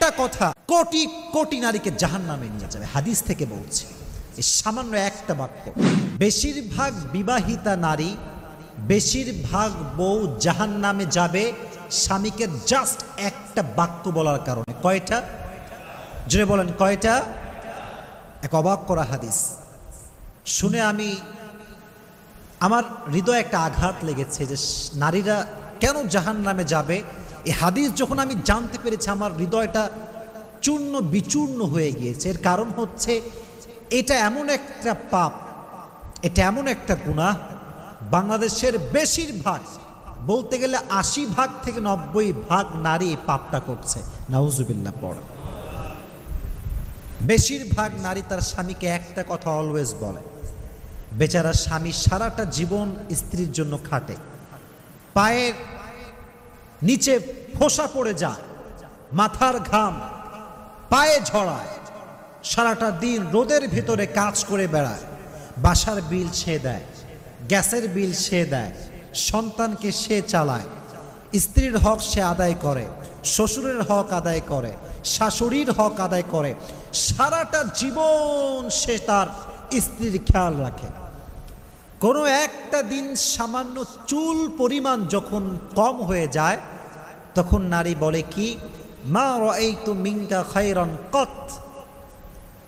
একটা কথা কোটি কোটি নারীকে জাহান্নামে নিয়ে যাবে, হাদিস থেকে বলছে। এই সামান্য একটা বাক্য, বেশিরভাগ বিবাহিতা নারী, বেশিরভাগ বউ জাহান্নামে যাবে স্বামীকে জাস্ট একটা বাক্য বলার কারণে। কয়টা? জোরে বলেন কয়টা? এক অবাক করা হাদিস শুনে আমার হৃদয়ে একটা আঘাত লেগেছে যে নারীরা কেন জাহান্নামে যাবে। এই হাদিস যখন আমি জানতে পেরেছি আমার হৃদয়টা চূর্ণ বিচূর্ণ হয়ে গিয়েছে। এর কারণ হচ্ছে এটা এমন একটা পাপ, এটা এমন একটা গুনাহ, বাংলাদেশের বেশিরভাগ, বলতে গেলে ৮০ থেকে ৯০ নারী এই পাপটা করছে। নাউজুবিল্লাহ পড়া। বেশিরভাগ নারী তার স্বামীকে একটা কথা অলওয়েজ বলে। বেচারা স্বামী সারাটা জীবন স্ত্রীর জন্য খাটে, পায়ের নিচে ফোসা পড়ে যায়, মাথার ঘাম পায়ে ঝরায়, সারাটা দিন রোদের ভিতরে কাজ করে বেড়ায়, বাসার বিল সে দেয়, গ্যাসের বিল সে দেয়, সন্তানকে সে চালায়, স্ত্রীর হক সে আদায় করে, শ্বশুরের হক আদায় করে, শাশুড়ির হক আদায় করে, সারাটা জীবন সে তার স্ত্রীর খেয়াল রাখে। কোনো একটা দিন সামান্য চুল পরিমাণ যখন কম হয়ে যায় তখন নারী বলে কি, মা রাআইতু মিনকা খায়রান কত,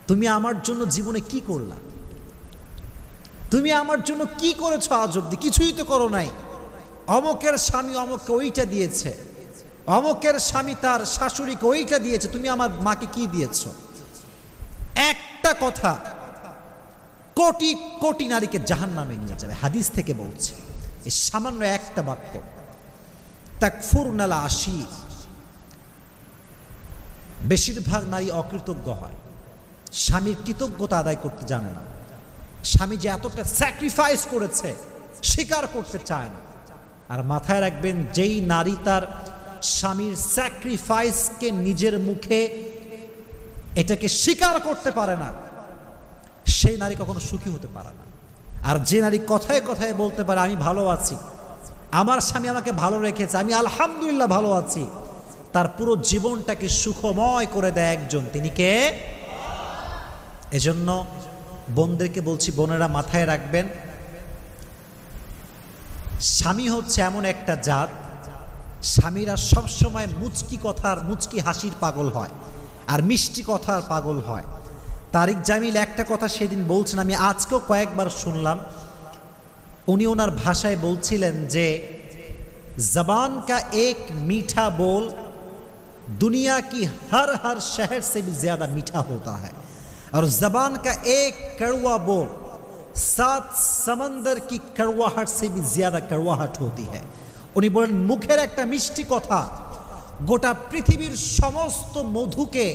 তুমি আমার জন্য জীবনে কি করলা, তুমি আমার জন্য কি করেছো আজ অব্দি? কিছুই তো করো নাই। অমকের স্বামী অমককে ওইটা দিয়েছে, অমকের স্বামী তার শাশুড়িকে ওইটা দিয়েছে, তুমি আমার মাকে কি দিয়েছো? একটা কথা কোটি কোটি নারীকে জাহান্নামে নিয়ে যাবে, হাদিস থেকে বলছে। এই সামান্য একটা বাক্য। তাকফুরনাল আশির, বেশিরভাগ নারী অকৃতজ্ঞ হয়, স্বামীর কৃতজ্ঞতা আদায় করতে জানে না। স্বামী যে এতটা স্যাক্রিফাইস করেছে স্বীকার করতে চায় না। আর মাথায় রাখবেন, যেই নারী তার স্বামীর স্যাক্রিফাইসকে নিজের মুখে এটাকে স্বীকার করতে পারে না, সেই নারী কখনো সুখী হতে পারে না। আর যে নারী কথায় কথায় বলতে পারে আমি ভালো আছি, আমার স্বামী আমাকে ভালো রেখেছে, আমি আলহামদুলিল্লাহ ভালো আছি, তার পুরো জীবনটাকে সুখময় করে দেয় একজন, তিনি কে? এজন্য বোনদেরকে বলছি, বোনেরা মাথায় রাখবেন, স্বামী হচ্ছে এমন একটা জাত, স্বামীরা সবসময় মুচকি কথার, মুচকি হাসির পাগল হয় আর মিষ্টি কথার পাগল হয়। তারিক জামিল একটা কথা সেদিন বলছেন, আমি আজকেও কয়েকবার শুনলাম। উনি ওনার ভাষায় বলছিলেন যে জবান কা এক মিঠা बोल दुनिया की हर हर शहर से भी ज्यादा मीठा होता है और जबान का एक कड़वा बोल 7 समंदर की कड़वाहट से भी ज्यादा कड़वाहट होती है। উনি বলেন মুখের একটা মিষ্টি কথা গোটা পৃথিবীর সমস্ত মধুকে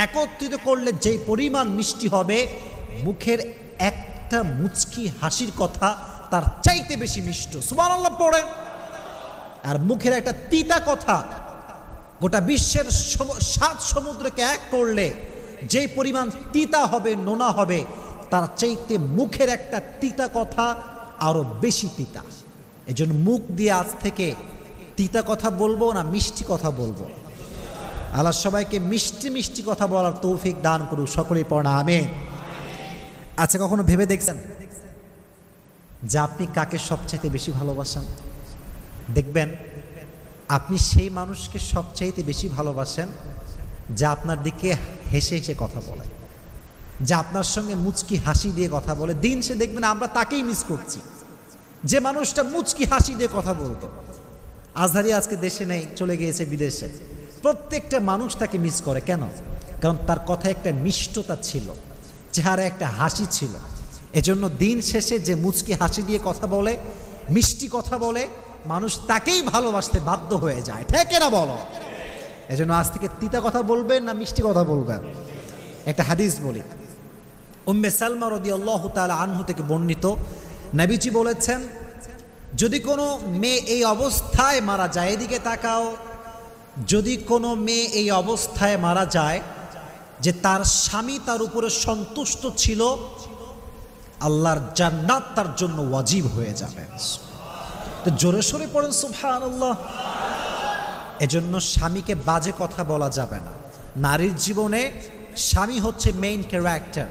একত্রিত করলে যে পরিমাণ মিষ্টি হবে, মুখের একটা মুচকি হাসির কথা তার চাইতে বেশি মিষ্টি। সুবহানাল্লাহ পড়েন। আর মুখের একটা তিতা কথা গোটা বিশ্বের 7 সমুদ্রকে এক করলে যে পরিমাণ তিতা হবে, নোনা হবে, তার চাইতে মুখের একটা তিতা কথা আরো বেশি তিতা। এজন্য মুখ দিয়ে আজ থেকে তিতা কথা বলবো না, মিষ্টি কথা বলবো। আল্লাহ সবাইকে মিষ্টি মিষ্টি কথা বলার তৌফিক দান করুক, সকলেই পড়া আমিন। আচ্ছা, কখনো ভেবে দেখছেন যে আপনি কাকে সবচাইতে বেশি ভালোবাসেন? দেখবেন আপনি সেই মানুষকে সবচাইতে বেশি ভালোবাসেন যা আপনার দিকে হেসে হেসে কথা বলে, যা আপনার সঙ্গে মুচকি হাসি দিয়ে কথা বলে। দিন সে দেখবেন আমরা তাকেই মিস করছি, যে মানুষটা মুচকি হাসি দিয়ে কথা বলতো। আজহারি আজকে দেশে নেই, চলে গিয়েছে বিদেশে। প্রত্যেকটা মানুষ তাকে মিস করে। কেন? কারণ তার কথায় একটা মিষ্টতা ছিল, চেহারা একটা হাসি ছিল। এজন্য দিন শেষে যে মুচকি হাসি দিয়ে কথা বলে, মিষ্টি কথা বলে, মানুষ তাকেই ভালোবাসতে বাধ্য হয়ে যায়। ঠিক না বলো? এজন্য আজ থেকে তিতা কথা বলবেন না মিষ্টি কথা বলবেন? একটা হাদিস বলি, উম্মে সালমা রাদিয়াল্লাহু তাআলা আনহু থেকে বর্ণিত, নবীজি বলেছেন, যদি কোনো মেয়ে এই অবস্থায় মারা যায়, এদিকে তাকাও, যদি কোনো মেয়ে এই অবস্থায় মারা যায় যে তার স্বামী তার উপরে সন্তুষ্ট ছিল, আল্লাহর জান্নাত তার জন্য ওয়াজিব হয়ে যাবে। তো জোরে সোরে পড়েন সুবহানাল্লাহ। এজন্য স্বামীকে বাজে কথা বলা যাবে না, নারীর জীবনে স্বামী হচ্ছে মেইন ক্যারেক্টার।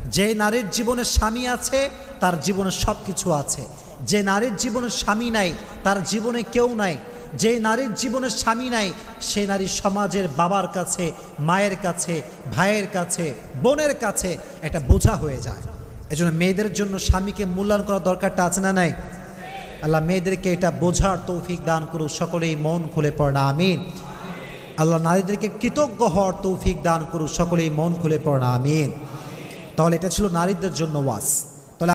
যে নারীর জীবনে স্বামী আছে তার জীবনে সব কিছু আছে। যে নারীর জীবনে স্বামী নাই তার জীবনে কেউ নাই। যে নারীর জীবনে স্বামী নাই সে নারী সমাজের বাবার কাছে, মায়ের কাছে, ভাইয়ের কাছে, বোনের কাছে একটা বোঝা হয়ে যায়। এজন্য মেয়েদের জন্য স্বামীকে মূল্যায়ন করার দরকারটা আছে না নাই? আল্লাহ মেয়েদেরকে এটা বোঝার তৌফিক দান করুক, সকলেই মন খুলে পড়না আমিন। আল্লাহ নারীদেরকে কৃতজ্ঞ হওয়ার তৌফিক দান করুক, সকলেই মন খুলে পড়না আমিন। তাহলে এটা ছিল নারীদের জন্য ওয়াজ।